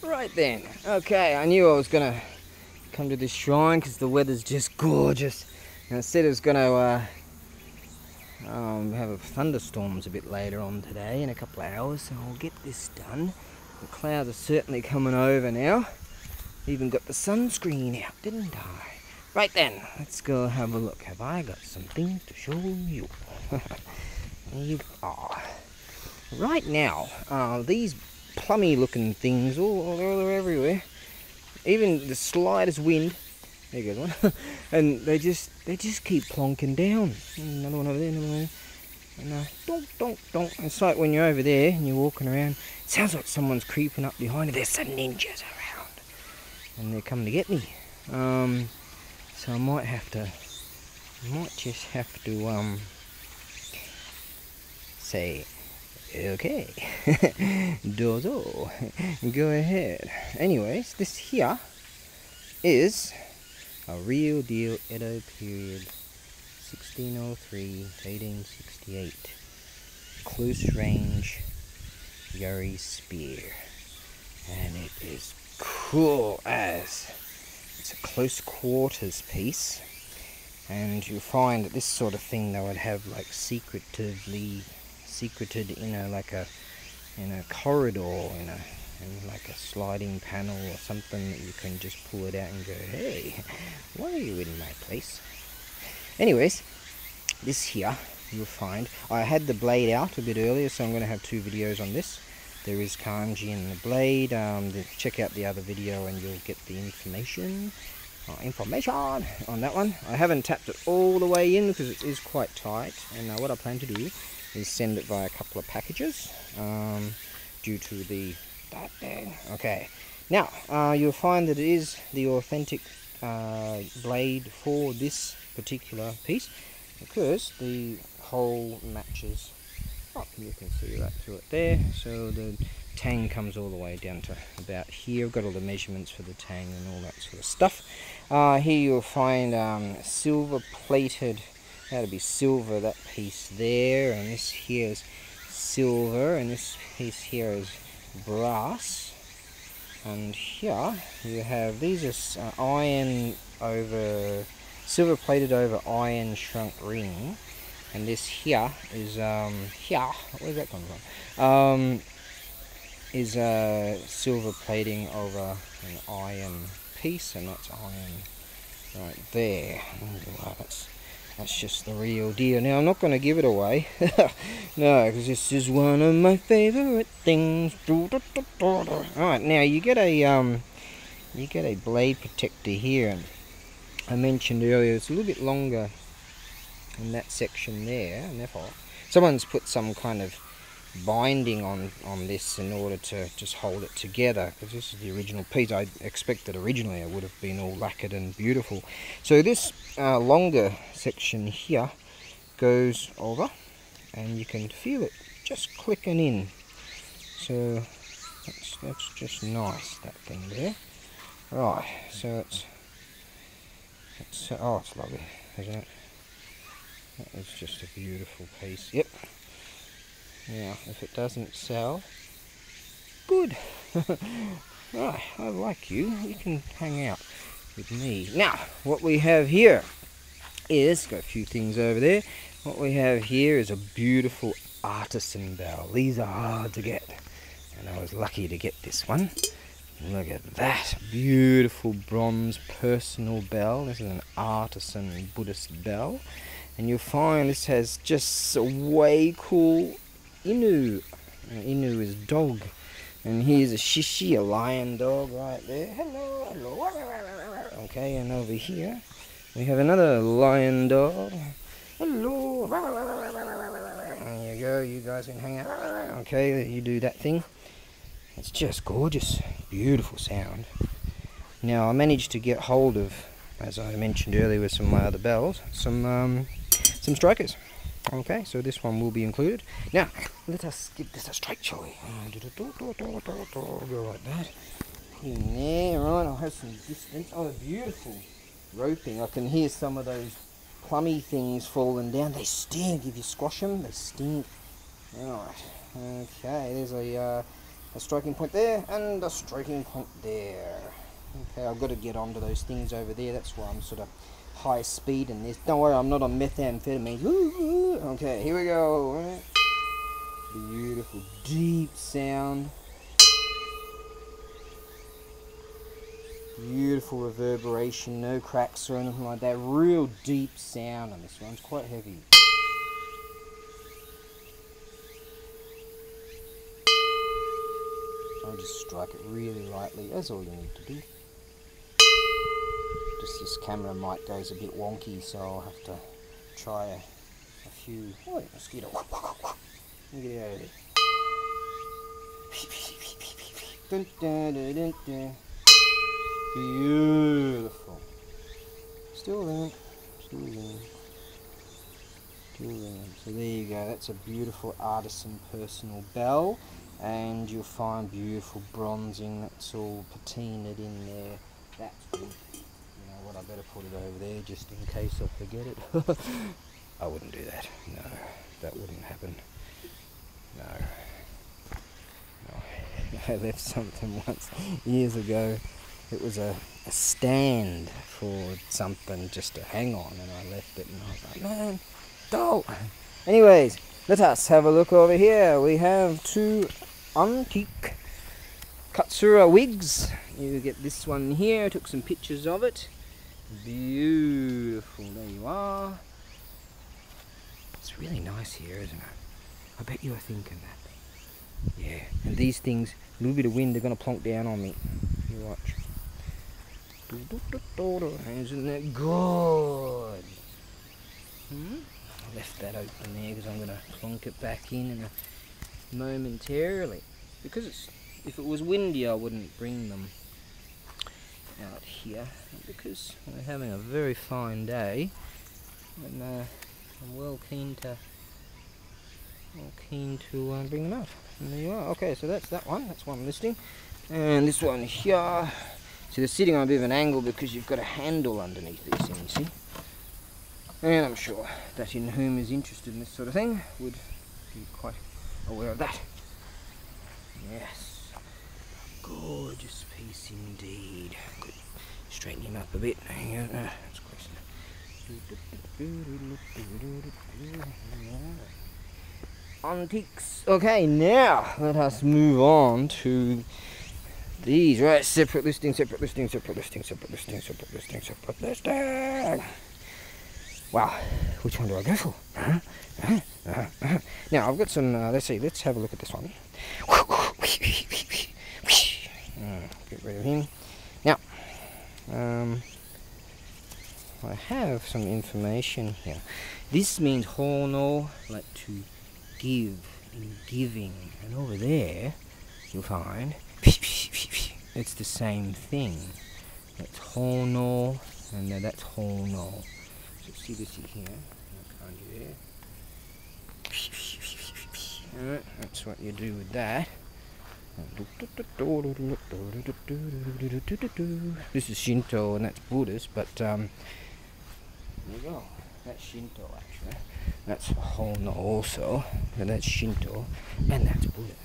Right then, okay, I knew I was gonna come to this shrine because the weather's just gorgeous, and it said it was gonna have thunderstorms a bit later on today in a couple of hours, so I'll get this done. The clouds are certainly coming over now. Even got the sunscreen out, didn't I? Right then, let's go have a look. Have I got something to show you? There you are. Right now, these plummy looking things all everywhere, even the slightest wind, there goes one, and they just keep plonking down. Another one over there, another one, and donk donk donk. It's like when you're over there and you're walking around, it sounds like someone's creeping up behind you. There's some ninjas around and they're coming to get me. So I might just have to say, okay, dozo, go ahead. Anyways, this here is a real deal Edo period, 1603 to 1868, close range Yuri spear, and it is cool as. It's a close quarters piece, and you'll find that this sort of thing they would have like secreted in a corridor, in like a sliding panel or something that you can just pull it out and go, hey, why are you in my place? Anyways, this here you'll find, I had the blade out a bit earlier, so I'm going to have two videos on this. There is kanji in the blade. Check out the other video and you'll get the information on that one. I haven't tapped it all the way in because it is quite tight, and what I plan to do is send it via a couple of packages due to that there. Okay, now you'll find that it is the authentic blade for this particular piece because the hole matches up. You can see right through it there, so the tang comes all the way down to about here. I've got all the measurements for the tang and all that sort of stuff. Here you'll find silver plated, that'll be silver, that piece there, and this here is silver, and this piece here is brass, and here you have, these are iron over, silver plated over iron shrunk ring. And this here is where's that coming from? Is silver plating over an iron piece, and that's iron right there. Wow, that's just the real deal. Now I'm not going to give it away, no, because this is one of my favourite things. Alright, now you get a blade protector here, and I mentioned earlier it's a little bit longer in that section there, and therefore someone's put some kind of binding on this in order to just hold it together, because this is the original piece. I expected originally it would have been all lacquered and beautiful. So this longer section here goes over, and you can feel it just clicking in. So that's just nice, that thing there. Right, so it's oh, it's lovely, isn't it? That is just a beautiful piece. Yep. Now, if it doesn't sell, good. Right, I like you. You can hang out with me. Now, what we have here is, got a few things over there. What we have here is a beautiful artisan bell. These are hard to get, and I was lucky to get this one. Look at that beautiful bronze personal bell. This is an artisan Buddhist bell. And you'll find this has just a way cool Inu. Inu is dog. And here's a shishi, a lion dog right there. Hello, hello. Okay, and over here we have another lion dog. Hello. There you go, you guys can hang out. Okay, you do that thing. It's just gorgeous. Beautiful sound. Now I managed to get hold of, as I mentioned earlier with some of my other bells, some strikers. Okay, so this one will be included. Now, let us give this a strike, shall we? Go like that. In there, right, I'll have some distance. Oh, beautiful roping. I can hear some of those plummy things falling down. They stink. If you squash them, they stink. Right, okay, there's a a striking point there, and a striking point there. Okay, I've got to get onto those things over there. That's why I'm sort of high speed in this. Don't worry, I'm not on methamphetamine. Okay, here we go. Beautiful, deep sound. Beautiful reverberation, no cracks or anything like that. Real deep sound on this one. It's quite heavy. I'll just strike it really lightly. That's all you need to do. Just this camera mic goes a bit wonky, so I'll have to try a few. Oh, mosquito. Let me get it out of there. Dun, dun, dun, dun, dun. Beautiful. Still there. Still there. Still there. So there you go. That's a beautiful artisan personal bell. And you'll find beautiful bronzing. That's all patinaed in there. That's good. You know what? I better put it over there just in case I forget it. I wouldn't do that. No, that wouldn't happen. No. I left something once years ago. It was a stand for something just to hang on, and I left it, and I was like, man, don't. Anyways, let us have a look over here. We have two antique Katsura wigs. You get this one here. I took some pictures of it. Beautiful. There you are. It's really nice here, isn't it? I bet you are thinking that. Yeah. And these things, a little bit of wind, they're going to plonk down on me. You watch. Isn't that good? I left that open there because I'm going to plonk it back in momentarily. Because if it was windy, I wouldn't bring them out here. Because we're having a very fine day, and I'm well keen to bring them out. And there you are. Okay, so that's that one. That's one listing, and this one here. So they're sitting on a bit of an angle because you've got a handle underneath this thing, you see. And I'm sure that in whom is interested in this sort of thing would be quite aware of that. Yes. Gorgeous piece indeed. Good. Straighten him up a bit. There you go. That's close enough. Antiques. Okay, now let us move on to these, right? Separate listing, separate listing, separate listing, separate listing, separate listing, separate listing. Wow, which one do I go for? Now I've got some. Let's see. Let's have a look at this one. Get rid of him. Now, I have some information here. This means hono, like to give, in giving, and over there you'll find. It's the same thing. That's hono, and that's hono. So see this here. Alright, that's what you do with that. This is Shinto and that's Buddhist, but there you go. That's Shinto actually. That's hono also, and that's Shinto, and that's Buddhist.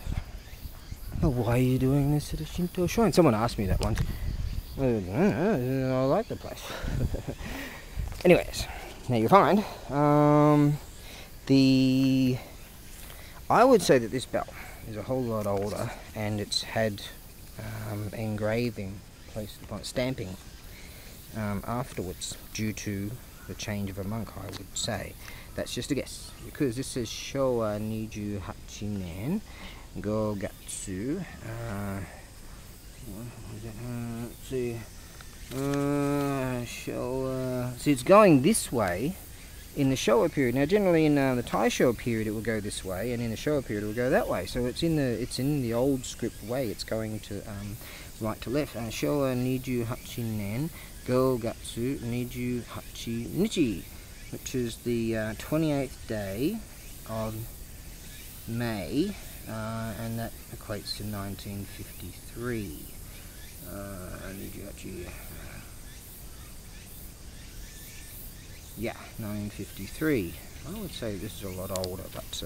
Oh, why are you doing this at a Shinto shrine? Someone asked me that once. I like the place. Anyways, now you find I would say that this bell is a whole lot older, and it's had engraving placed upon stamping afterwards due to the change of a monk, I would say. That's just a guess, because this says Showa Niju Hachinen Go Gatsu. Let's see. Showa. See, it's going this way in the Showa period. Now, generally in the Taisho period, it will go this way, and in the Showa period, it will go that way. So it's in the old script way. It's going to right to left. Showa Niju Hachinen Go Gatsu Niju Hachi Nichi, which is the 28th day of May. And that equates to 1953. Yeah, 1953. I would say this is a lot older, but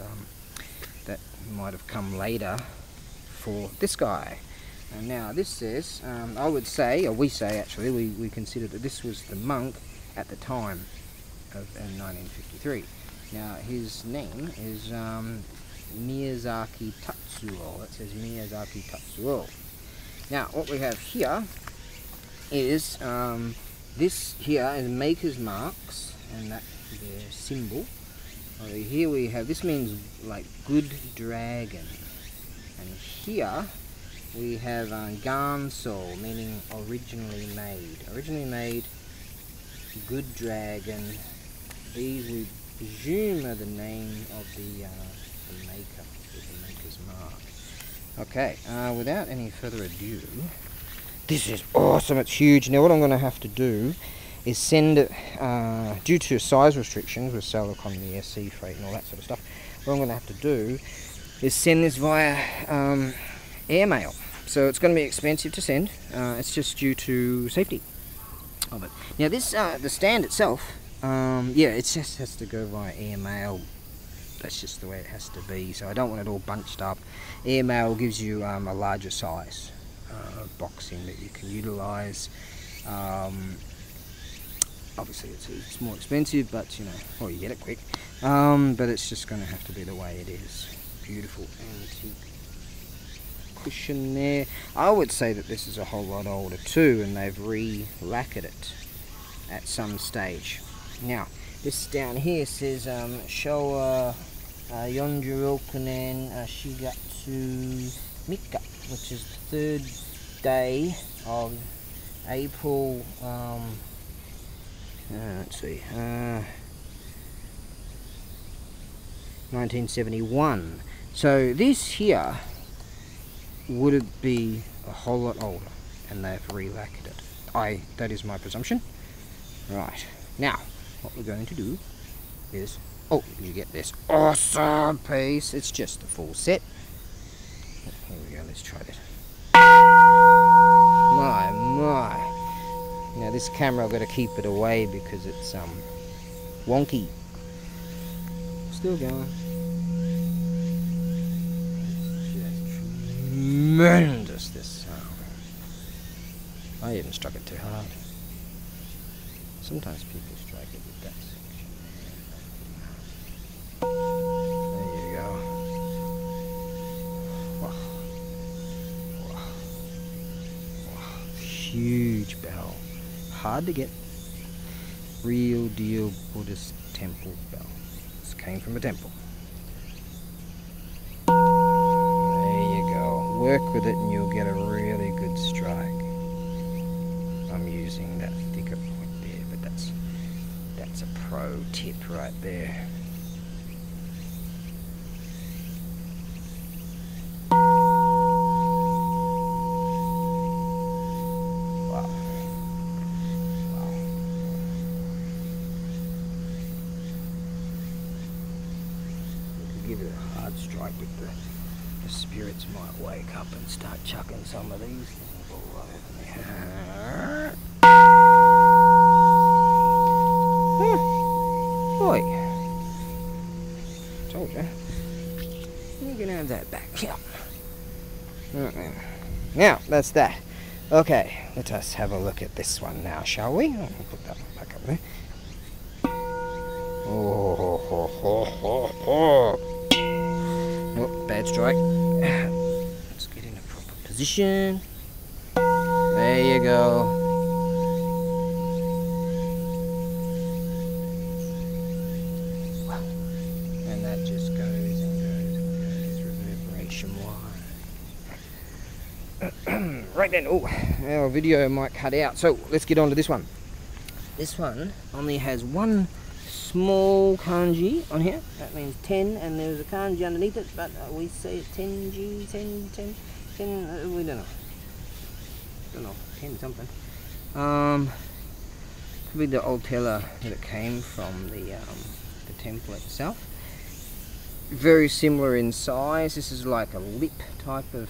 that might have come later for this guy. And now this says, I would say, or we say actually, we consider that this was the monk at the time of in 1953. Now his name is Miyazaki Tatsuo. It says Miyazaki Tatsuo. Now what we have here is this here is maker's marks, and that their symbol. Over here we have, this means like good dragon, and here we have Gansol, meaning originally made, good dragon. These we presume are the name of the maker, the maker's mark. Okay, without any further ado, this is awesome, it's huge. Now what I'm going to have to do is send it, due to size restrictions with sail economy, sea freight and all that sort of stuff, what I'm going to have to do is send this via airmail. So it's going to be expensive to send, it's just due to safety of it. Now this, the stand itself, yeah, it just has to go via airmail. That's just the way it has to be, so I don't want it all bunched up. Airmail gives you a larger size boxing that you can utilise. Obviously it's more expensive, but you know, well, you get it quick. But it's just going to have to be the way it is. Beautiful antique cushion there. I would say that this is a whole lot older too, and they've re-lacquered it at some stage. Now this down here says Showa Yonjurokunen Shigatsu Mika, which is the 3rd day of April, let's see, 1971. So this here would it be a whole lot older, and they've re-lacquered it. That is my presumption. Right, now what we're going to do is, oh, you get this awesome piece. It's just the full set. Here we go, let's try that. My. Now this camera, I've got to keep it away because it's wonky. Still going. Tremendous, this sound. I even struck it too hard. Sometimes people strike it with that section. There you go. Wow. Wow. Wow. Huge bell. Hard to get. Real deal Buddhist temple bell. This came from a temple. There you go. Work with it and you'll get a really good strike. I'm using that thicker point there, but that's a pro tip right there. Wow. Wow. You could give it a hard strike with the spirits might wake up and start chucking some of these things all over there. Boy, told you. You can have that back. Yeah. Now that's that. Okay, let us have a look at this one now, shall we? I'll put that one back up there. Oh, bad strike. Let's get in a proper position. There you go. Wow. And that just goes and goes and goes reverberation-wise. Right then, oh, our video might cut out. So let's get on to this one. This one only has one small kanji on here. That means 10, and there's a kanji underneath it, but we say it 10G, 10, we don't know. 10 something. Could be the old teller that it came from, the temple itself. Very similar in size. This is like a lip type of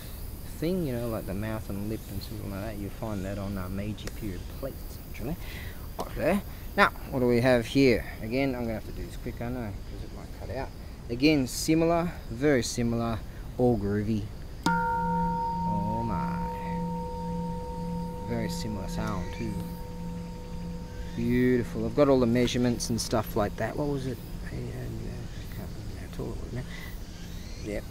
thing, you know, like the mouth and lip and something like that. You'll find that on Meiji period plates, actually. Up there. Now, what do we have here? Again, I'm going to have to do this quick, I know, because it might cut out. Again, similar, very similar, all groovy. very similar sound too. Beautiful. I've got all the measurements and stuff like that. What was it? I can't remember at all. Yep.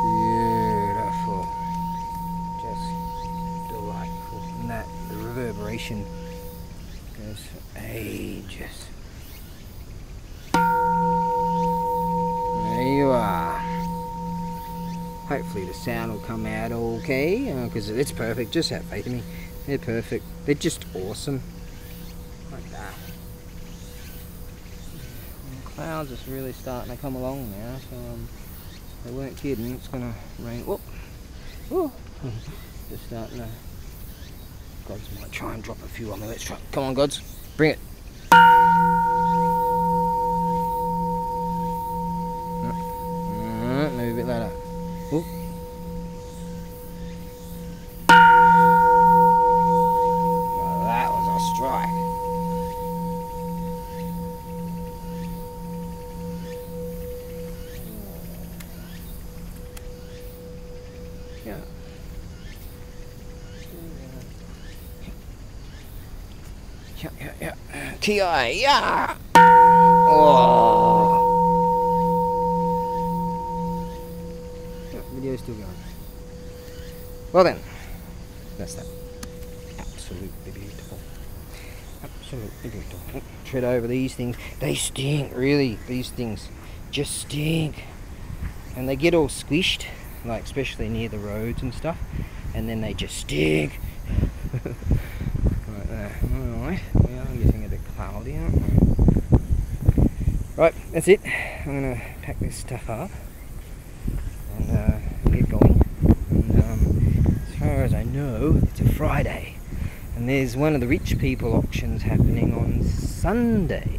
Beautiful. Just delightful. And that, the reverberation goes for ages. There you are. Hopefully the sound will come out okay, because it's perfect. Just have faith in me. They're perfect. They're just awesome. Like that. The clouds are really starting to come along now, so they weren't kidding. It's gonna rain. Whoop. Whoa. Just starting to. Gods might try and drop a few on me. Let's try. Come on, Gods. Bring it. Maybe a bit later. Whoop. Well, that was a strike. Yeah. Yeah. TI, yeah! Oh! Video's still going. Well then, that's that. Absolutely beautiful. Absolutely beautiful. Tread over these things. They stink, really. These things just stink. And they get all squished, like especially near the roads and stuff. And then they just stink. Right there. Alright. We are getting a bit cloudy, aren't we? Right, that's it. I'm going to pack this stuff up and get going. And as far as I know, it's a Friday. And there's one of the rich people auctions happening on Sunday.